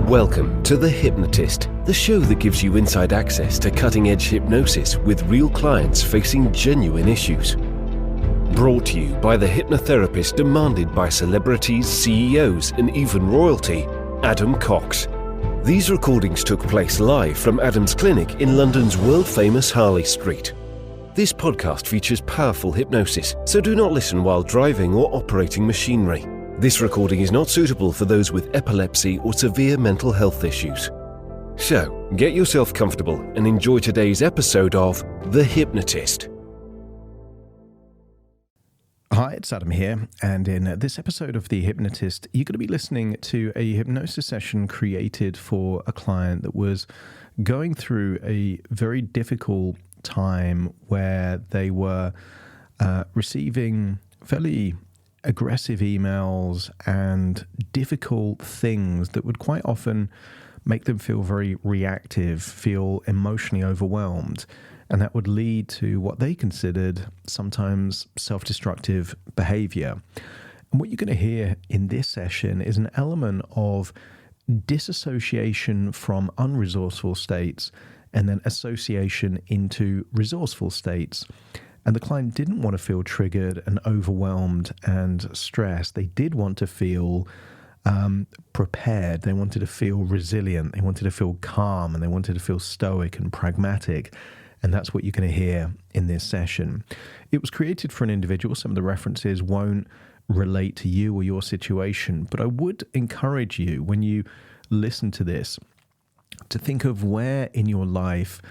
Welcome to The Hypnotist, the show that gives you inside access to cutting-edge hypnosis with real clients facing genuine issues. Brought to you by the hypnotherapist demanded by celebrities, CEOs, and even royalty, Adam Cox. These recordings took place live from Adam's clinic in London's world-famous Harley Street. This podcast features powerful hypnosis, so do not listen while driving or operating machinery. This recording is not suitable for those with epilepsy or severe mental health issues. So, get yourself comfortable and enjoy today's episode of The Hypnotist. Hi, it's Adam here, and in this episode of The Hypnotist, you're going to be listening to a hypnosis session created for a client that was going through a very difficult time where they were receiving fairly aggressive emails and difficult things that would quite often make them feel very reactive, feel emotionally overwhelmed, and that would lead to what they considered sometimes self-destructive behaviour. And what you're going to hear in this session is an element of disassociation from unresourceful states and then association into resourceful states. And the client didn't want to feel triggered and overwhelmed and stressed. They did want to feel prepared. They wanted to feel resilient. They wanted to feel calm, and they wanted to feel stoic and pragmatic. And that's what you're going to hear in this session. It was created for an individual. Some of the references won't relate to you or your situation, but I would encourage you, when you listen to this, to think of where in your life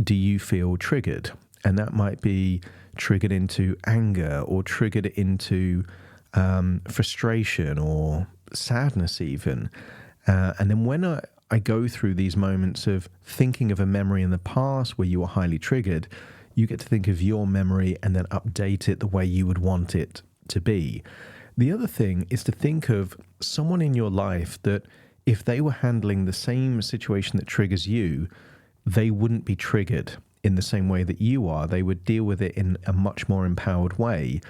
do you feel triggered. And that might be triggered into anger or triggered into frustration or sadness even. And then when I go through these moments of thinking of a memory in the past where you were highly triggered, you get to think of your memory and then update it the way you would want it to be. The other thing is to think of someone in your life that if they were handling the same situation that triggers you, they wouldn't be triggered in the same way that you are. They would deal with it in a much more empowered way.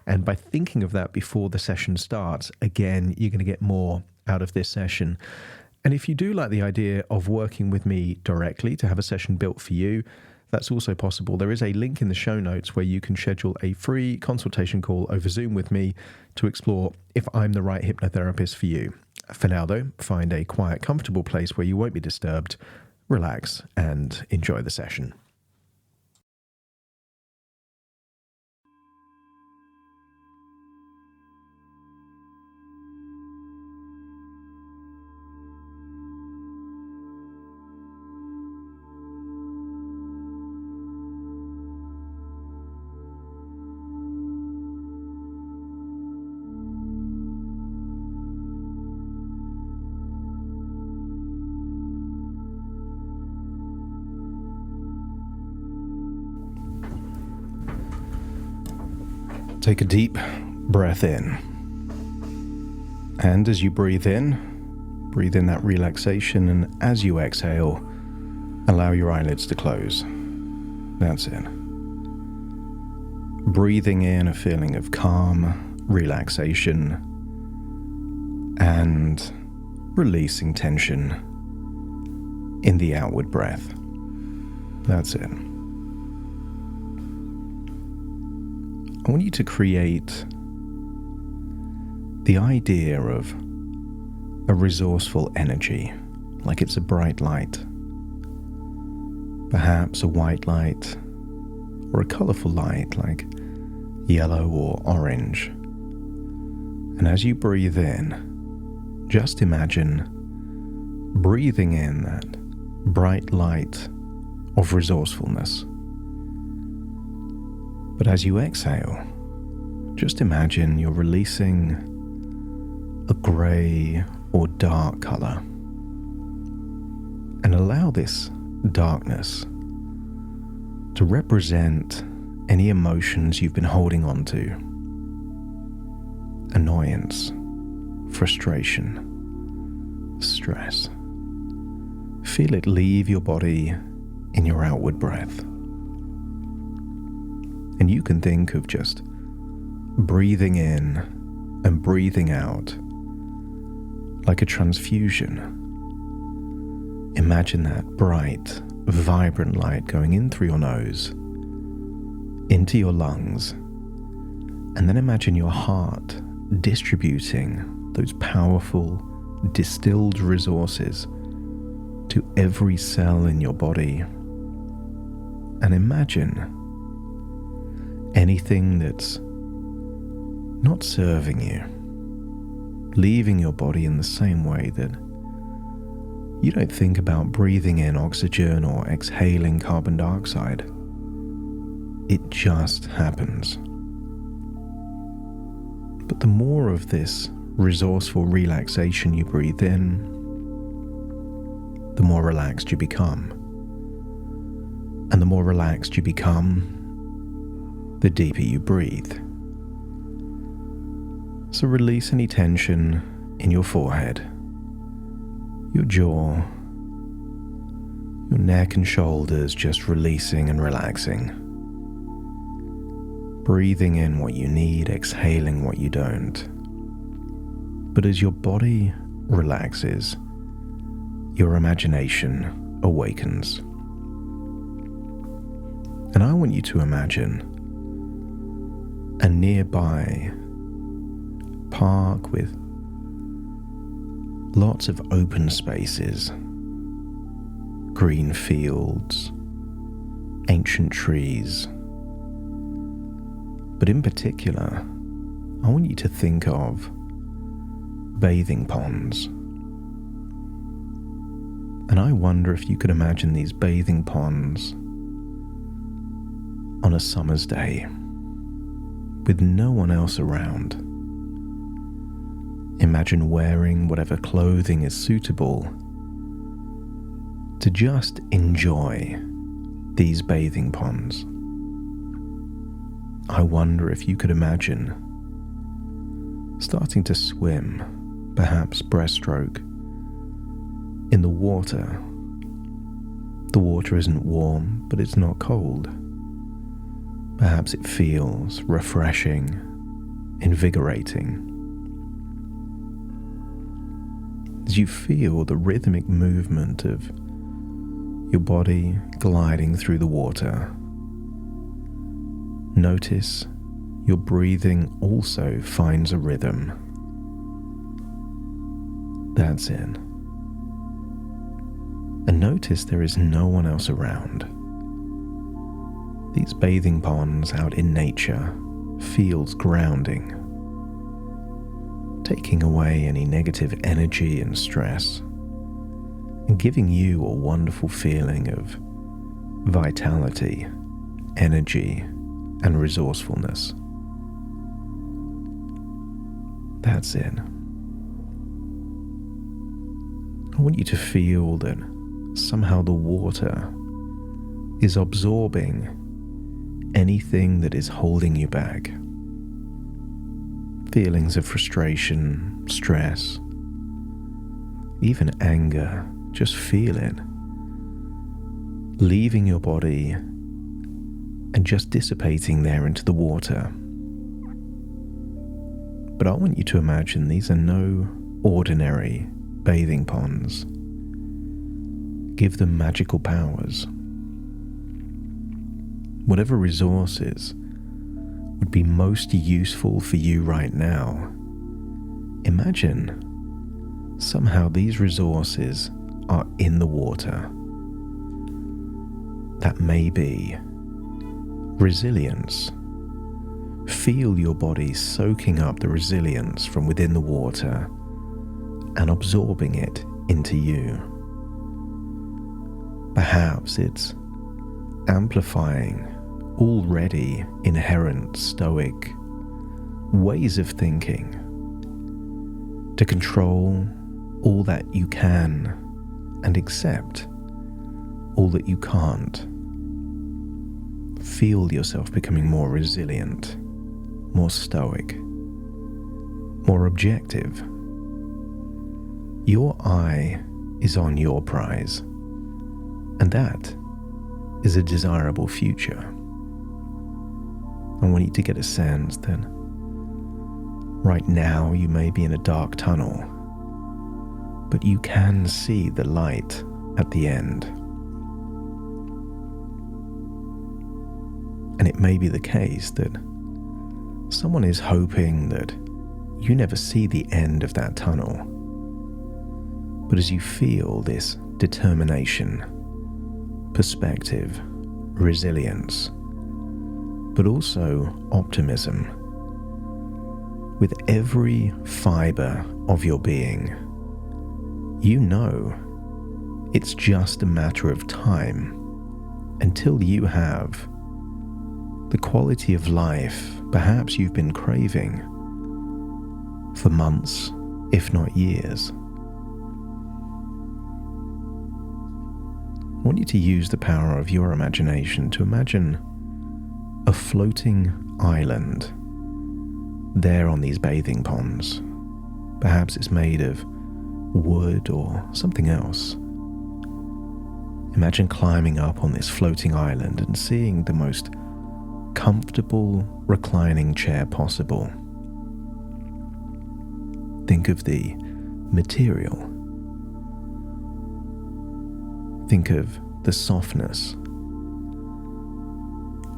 And by thinking of that before the session starts, again, you're going to get more out of this session. And if you do like the idea of working with me directly to have a session built for you, that's also possible. There is a link in the show notes where you can schedule a free consultation call over Zoom with me to explore if I'm the right hypnotherapist for you. For now, though, find a quiet, comfortable place where you won't be disturbed, relax, and enjoy the session. Take a deep breath in. And as you breathe in that relaxation, and as you exhale, allow your eyelids to close. That's it. Breathing in a feeling of calm, relaxation, and releasing tension in the outward breath. That's it. I want you to create the idea of a resourceful energy, like it's a bright light, perhaps a white light or a colorful light like yellow or orange. And as you breathe in, just imagine breathing in that bright light of resourcefulness. But as you exhale, just imagine you're releasing a grey or dark colour. And allow this darkness to represent any emotions you've been holding on to. Annoyance, frustration, stress. Feel it leave your body in your outward breath. And you can think of just breathing in and breathing out like a transfusion Imagine that bright, vibrant light going in through your nose, into your lungs, and then imagine your heart distributing those powerful, distilled resources to every cell in your body. And imagine anything that's not serving you, leaving your body in the same way that you don't think about breathing in oxygen or exhaling carbon dioxide. It just happens. But the more of this resourceful relaxation you breathe in, the more relaxed you become. And the more relaxed you become, the deeper you breathe. So release any tension in your forehead, your jaw, your neck and shoulders, just releasing and relaxing. Breathing in what you need, exhaling what you don't. But as your body relaxes, your imagination awakens. And I want you to imagine a nearby park with lots of open spaces, green fields, ancient trees. But in particular, I want you to think of bathing ponds. And I wonder if you could imagine these bathing ponds on a summer's day with no one else around. Imagine wearing whatever clothing is suitable to just enjoy these bathing ponds. I wonder if you could imagine starting to swim, perhaps breaststroke, in the water. The water isn't warm, but it's not cold. Perhaps it feels refreshing, invigorating. As you feel the rhythmic movement of your body gliding through the water, notice your breathing also finds a rhythm. That's it. And notice there is no one else around. These bathing ponds out in nature feels grounding, taking away any negative energy and stress, and giving you a wonderful feeling of vitality, energy, and resourcefulness. That's it. I want you to feel that somehow the water is absorbing anything that is holding you back. Feelings of frustration, stress, even anger, just feel it. Leaving your body and just dissipating there into the water. But I want you to imagine these are no ordinary bathing ponds. Give them magical powers. Whatever resources would be most useful for you right now, imagine somehow these resources are in the water. That may be resilience. Feel your body soaking up the resilience from within the water and absorbing it into you. Perhaps it's amplifying already inherent Stoic ways of thinking to control all that you can and accept all that you can't. Feel yourself becoming more resilient, more stoic, more objective. Your eye is on your prize, and that is a desirable future. I want you to get a sense that right now you may be in a dark tunnel, but you can see the light at the end. And it may be the case that someone is hoping that you never see the end of that tunnel. But as you feel this determination, perspective, resilience, but also optimism, with every fiber of your being, you know it's just a matter of time until you have the quality of life perhaps you've been craving for months, if not years. I want you to use the power of your imagination to imagine a floating island there on these bathing ponds. Perhaps it's made of wood or something else. Imagine climbing up on this floating island and seeing the most comfortable reclining chair possible. Think of the material. Think of the softness.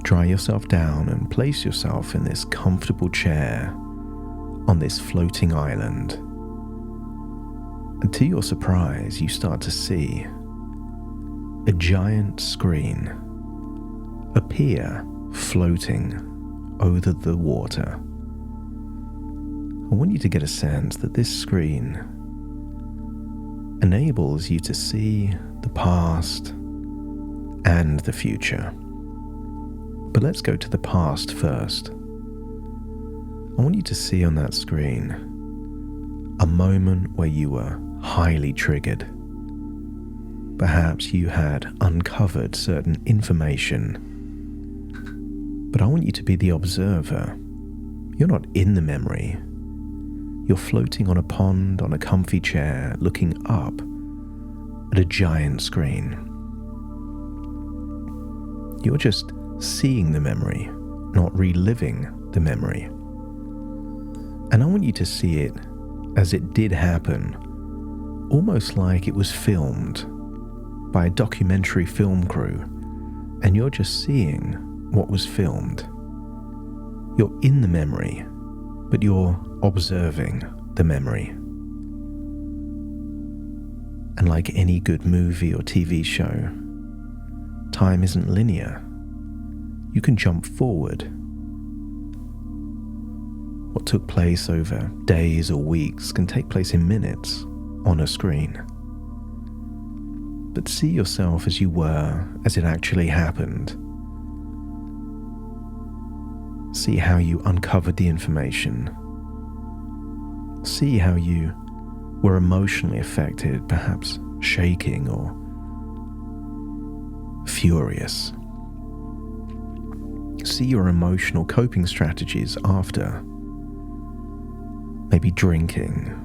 Dry yourself down and place yourself in this comfortable chair on this floating island. And to your surprise, you start to see a giant screen appear floating over the water. I want you to get a sense that this screen enables you to see the past and the future. But let's go to the past first. I want you to see on that screen a moment where you were highly triggered. Perhaps you had uncovered certain information. But I want you to be the observer. You're not in the memory. You're floating on a pond on a comfy chair, looking up at a giant screen. You're just seeing the memory, not reliving the memory. And I want you to see it as it did happen, almost like it was filmed by a documentary film crew, and you're just seeing what was filmed. You're in the memory, but you're observing the memory. And like any good movie or TV show, time isn't linear. You can jump forward. What took place over days or weeks can take place in minutes on a screen. But see yourself as you were, as it actually happened. See how you uncovered the information. See how you were emotionally affected, perhaps shaking or furious. See your emotional coping strategies after. Maybe drinking.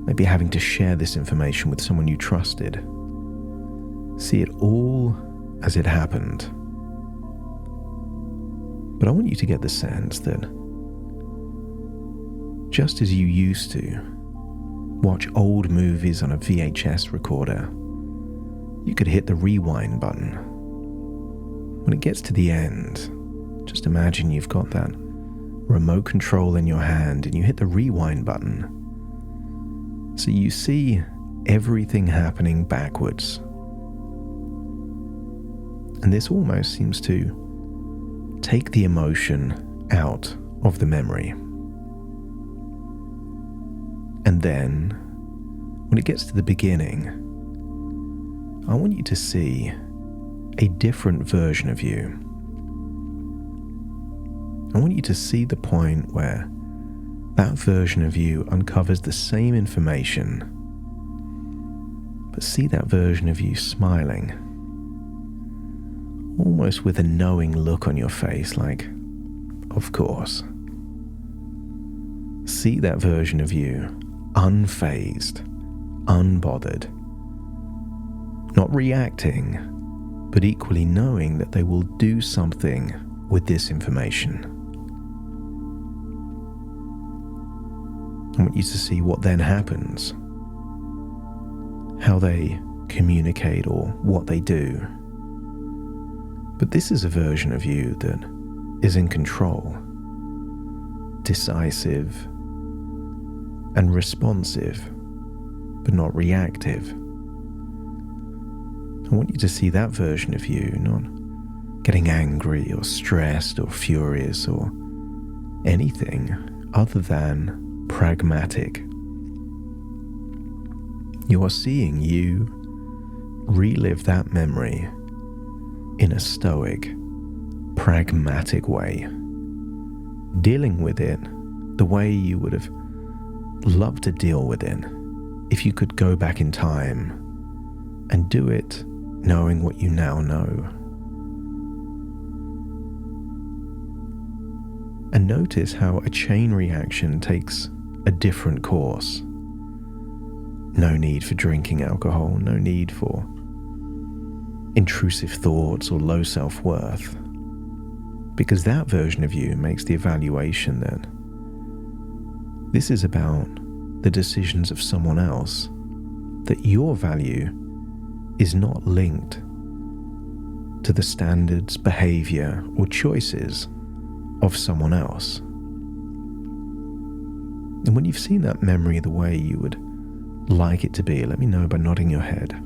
Maybe having to share this information with someone you trusted. See it all as it happened. But I want you to get the sense that just as you used to watch old movies on a VHS recorder, you could hit the rewind button. When it gets to the end, just imagine you've got that remote control in your hand and you hit the rewind button. So you see everything happening backwards. And this almost seems to take the emotion out of the memory. And then, when it gets to the beginning, I want you to see a different version of you. I want you to see the point where that version of you uncovers the same information, but see that version of you smiling, almost with a knowing look on your face, like, of course. See that version of you unfazed, unbothered, not reacting, but equally knowing that they will do something with this information. I want you to see what then happens, how they communicate or what they do. But this is a version of you that is in control, decisive, and responsive, but not reactive. I want you to see that version of you, not getting angry or stressed or furious or anything other than pragmatic. You are seeing you relive that memory in a stoic, pragmatic way, dealing with it the way you would have loved to deal with it if you could go back in time and do it knowing what you now know. And notice how a chain reaction takes a different course. No need for drinking alcohol, no need for intrusive thoughts or low self-worth, because that version of you makes the evaluation that this is about the decisions of someone else, that your value is not linked to the standards, behaviour, or choices of someone else. And when you've seen that memory the way you would like it to be, let me know by nodding your head.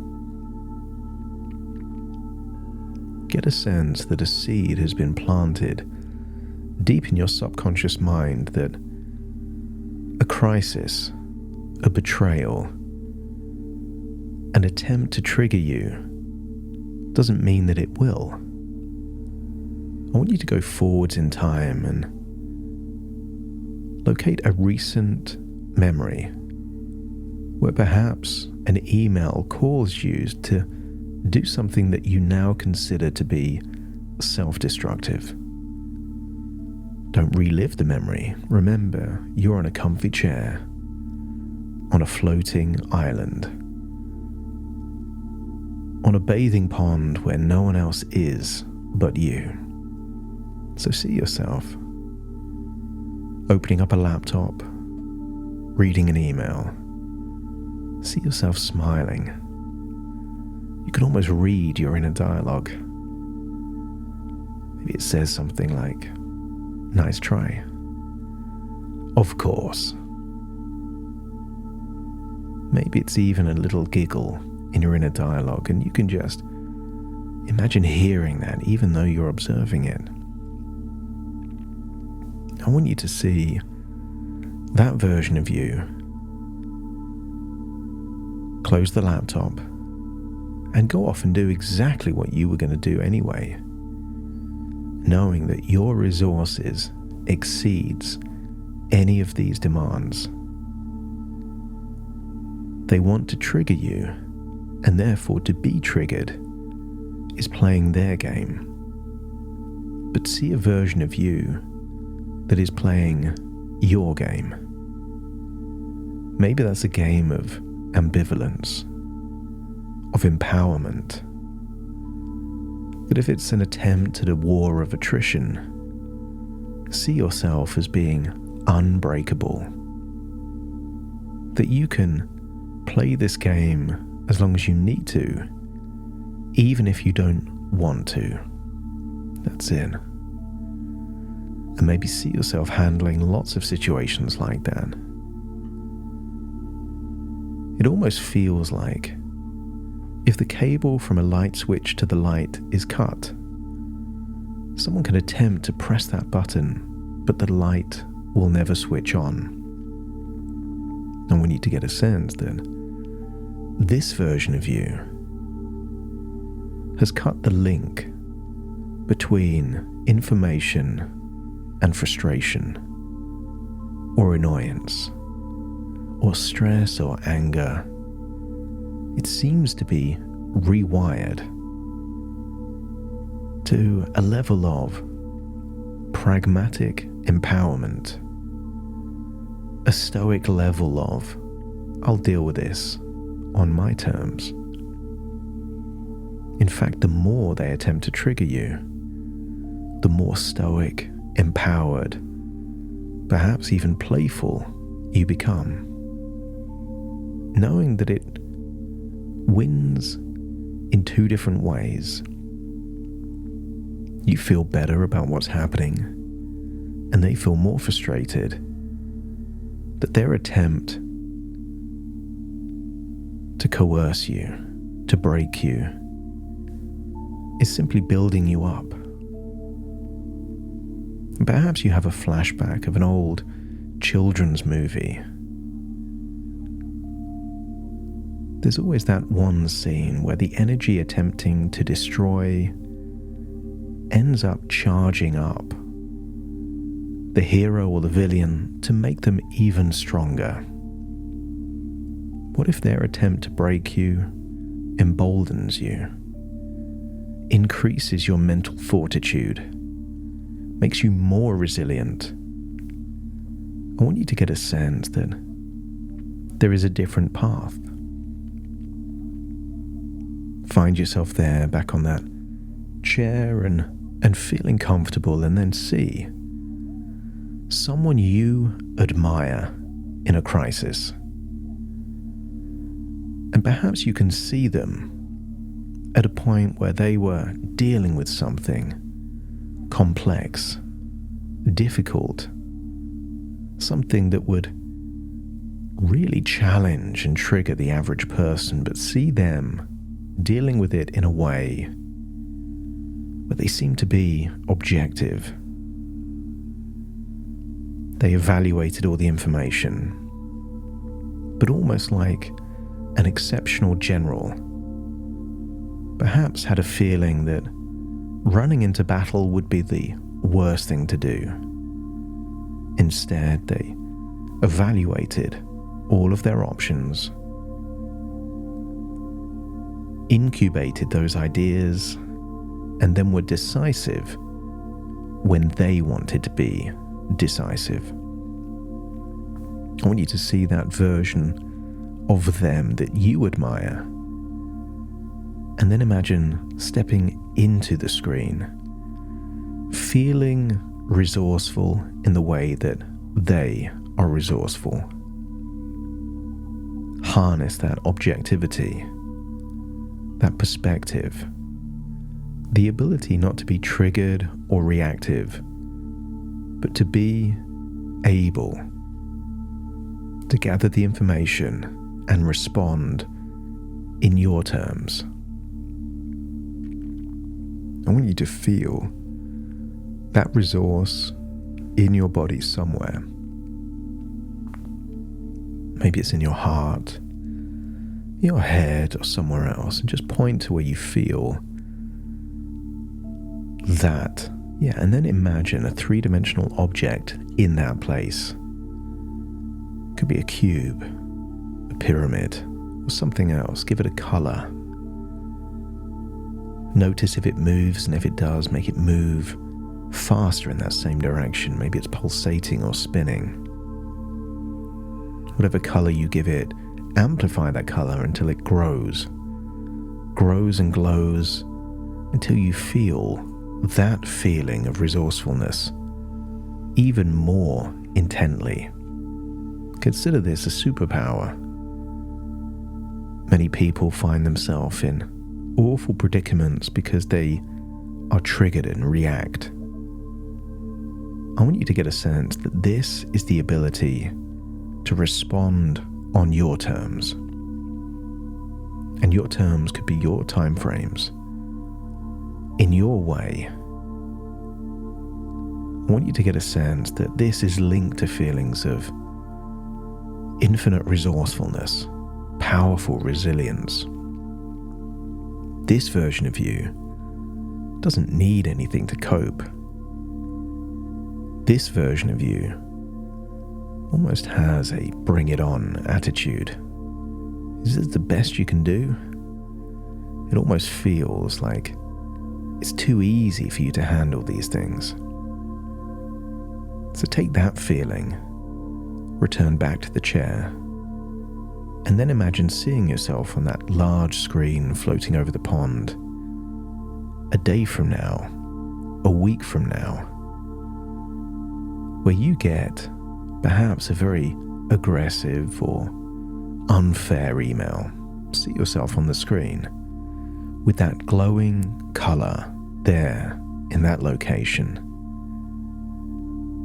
Get a sense that a seed has been planted deep in your subconscious mind that a crisis, a betrayal, an attempt to trigger you doesn't mean that it will. I want you to go forwards in time and locate a recent memory where perhaps an email caused you to do something that you now consider to be self-destructive. Don't relive the memory. Remember, you're on a comfy chair on a floating island, on a bathing pond where no one else is but you. So see yourself opening up a laptop, reading an email. See yourself smiling. You can almost read your inner dialogue. Maybe it says something like, "Nice try." Of course. Maybe it's even a little giggle in your inner dialogue, and you can just imagine hearing that even though you're observing it. I want you to see that version of you close the laptop and go off and do exactly what you were going to do anyway, knowing that your resources exceeds any of these demands. They want to trigger you, and therefore to be triggered is playing their game. But see a version of you that is playing your game. Maybe that's a game of ambivalence, of empowerment. But if it's an attempt at a war of attrition, see yourself as being unbreakable. That you can play this game as long as you need to, even if you don't want to. That's it. And maybe see yourself handling lots of situations like that. It almost feels like if the cable from a light switch to the light is cut, someone can attempt to press that button, but the light will never switch on. And we need to get a sense that this version of you has cut the link between information and frustration, or annoyance, or stress or anger. It seems to be rewired to a level of pragmatic empowerment, a stoic level of, I'll deal with this on my terms. In fact, the more they attempt to trigger you, the more stoic, empowered, perhaps even playful you become, knowing that it wins in two different ways. You feel better about what's happening, and they feel more frustrated that their attempt to coerce you, to break you, is simply building you up. And perhaps you have a flashback of an old children's movie. There's always that one scene where the energy attempting to destroy ends up charging up the hero or the villain to make them even stronger. What if their attempt to break you emboldens you, increases your mental fortitude, makes you more resilient? I want you to get a sense that there is a different path. Find yourself there, back on that chair and feeling comfortable, and then see someone you admire in a crisis. And perhaps you can see them at a point where they were dealing with something complex, difficult, something that would really challenge and trigger the average person, but see them dealing with it in a way where they seem to be objective. They evaluated all the information, but almost like an exceptional general, perhaps had a feeling that running into battle would be the worst thing to do. Instead, they evaluated all of their options, incubated those ideas, and then were decisive when they wanted to be decisive. I want you to see that version of them that you admire, and then imagine stepping into the screen, feeling resourceful in the way that they are resourceful. Harness that objectivity, that perspective, the ability not to be triggered or reactive, but to be able to gather the information and respond in your terms. I want you to feel that resource in your body somewhere. Maybe it's in your heart, your head, or somewhere else, and just point to where you feel that. Yeah, and then imagine a three-dimensional object in that place. Could be a cube, a pyramid, or something else. Give it a color. Notice if it moves, and if it does, make it move faster in that same direction. Maybe it's pulsating or spinning. Whatever color you give it, amplify that color until it grows and glows until you feel that feeling of resourcefulness even more intently. Consider this a superpower. Many people find themselves in awful predicaments because they are triggered and react. I want you to get a sense that this is the ability to respond on your terms. And your terms could be your time frames, in your way. I want you to get a sense that this is linked to feelings of infinite resourcefulness, powerful resilience. This version of you doesn't need anything to cope. This version of you almost has a bring it on attitude. Is this the best you can do? It almost feels like it's too easy for you to handle these things. So take that feeling, return back to the chair, and then imagine seeing yourself on that large screen floating over the pond. A day from now, a week from now, where you get perhaps a very aggressive or unfair email, see yourself on the screen with that glowing color there in that location.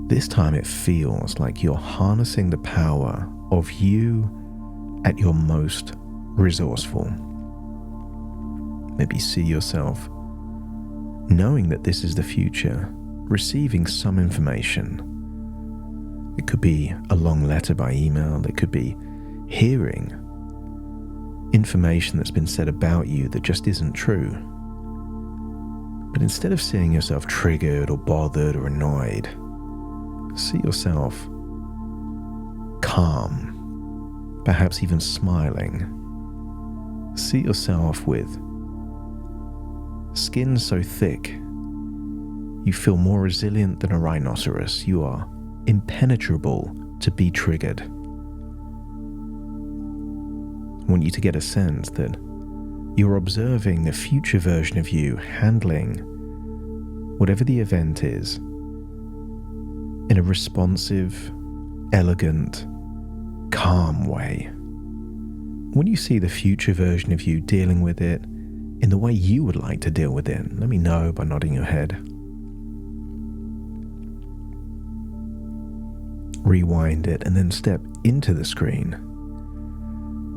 This time it feels like you're harnessing the power of you at your most resourceful. Maybe see yourself knowing that this is the future, receiving some information. It could be a long letter by email, it could be hearing information that's been said about you that just isn't true. But instead of seeing yourself triggered or bothered or annoyed, see yourself calm, perhaps even smiling. See yourself with skin so thick you feel more resilient than a rhinoceros. You are impenetrable to be triggered. I want you to get a sense that you're observing the future version of you handling whatever the event is in a responsive, elegant, calm way. When you see the future version of you dealing with it in the way you would like to deal with it, let me know by nodding your head. Rewind it and then step into the screen.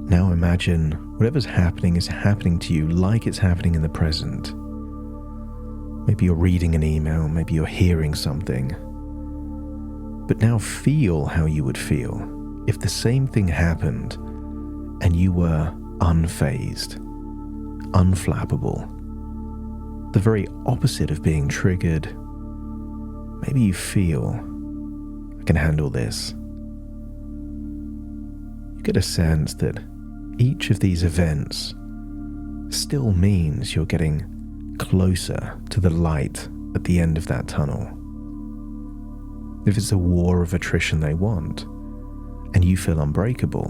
Now imagine whatever's happening is happening to you like it's happening in the present. Maybe you're reading an email, maybe you're hearing something. But now feel how you would feel if the same thing happened and you were unfazed, unflappable, the very opposite of being triggered. Maybe you feel, I can handle this. You get a sense that each of these events still means you're getting closer to the light at the end of that tunnel. If it's a war of attrition they want, and you feel unbreakable,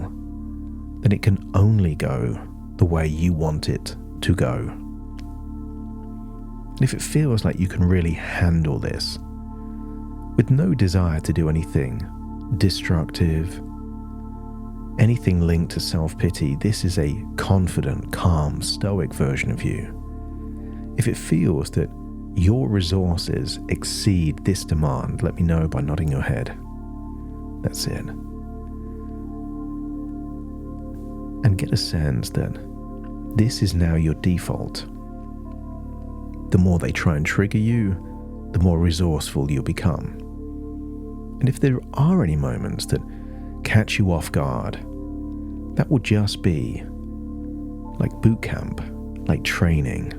then it can only go the way you want it to go. And if it feels like you can really handle this, with no desire to do anything destructive, anything linked to self-pity, this is a confident, calm, stoic version of you. If it feels that your resources exceed this demand, let me know by nodding your head. That's it. And get a sense that this is now your default. The more they try and trigger you, the more resourceful you'll become. And if there are any moments that catch you off guard, that will just be like boot camp, like training.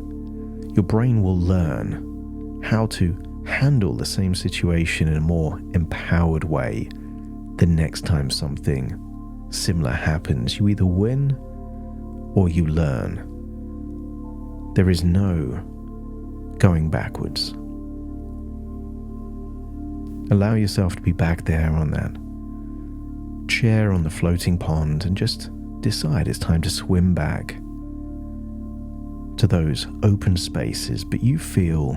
Your brain will learn how to handle the same situation in a more empowered way the next time something similar happens. You either win or you learn. There is no going backwards. Allow yourself to be back there on that chair on the floating pond and just decide it's time to swim back to those open spaces, but you feel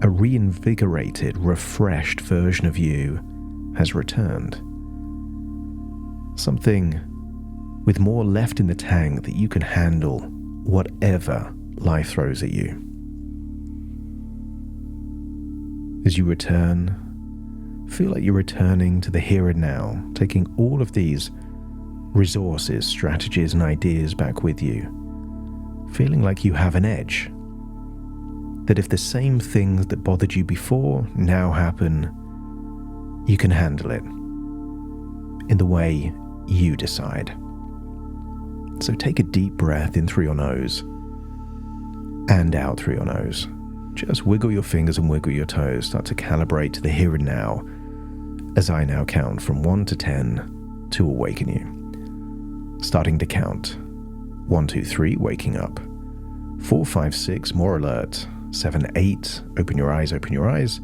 a reinvigorated, refreshed version of you has returned. Something with more left in the tank that you can handle whatever life throws at you. As you return, feel like you're returning to the here and now, taking all of these resources, strategies, and ideas back with you, feeling like you have an edge. That if the same things that bothered you before now happen, you can handle it in the way you decide. So take a deep breath in through your nose and out through your nose. Just wiggle your fingers and wiggle your toes. Start to calibrate to the here and now as I now count from 1 to 10 to awaken you. Starting to count. 1, 2, 3, waking up. 4, 5, 6, more alert. 7, 8, open your eyes, open your eyes.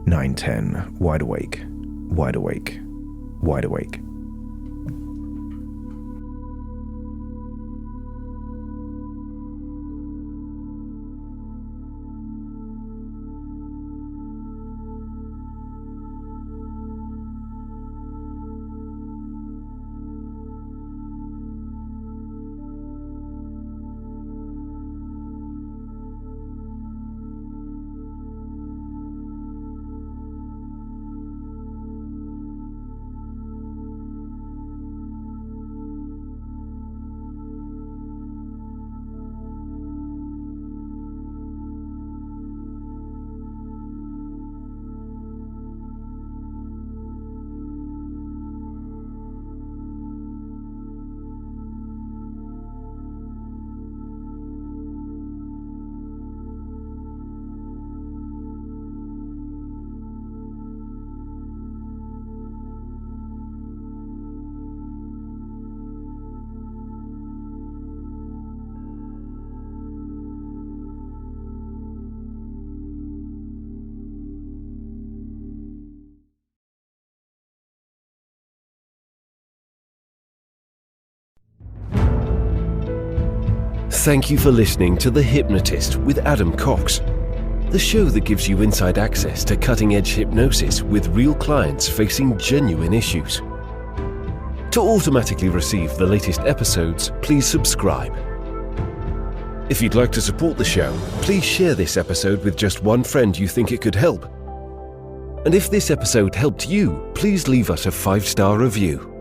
9, 10, wide awake, wide awake, wide awake. Thank you for listening to The Hypnotist with Adam Cox, the show that gives you inside access to cutting-edge hypnosis with real clients facing genuine issues. To automatically receive the latest episodes, please subscribe. If you'd like to support the show, please share this episode with just one friend you think it could help. And if this episode helped you, please leave us a 5-star review.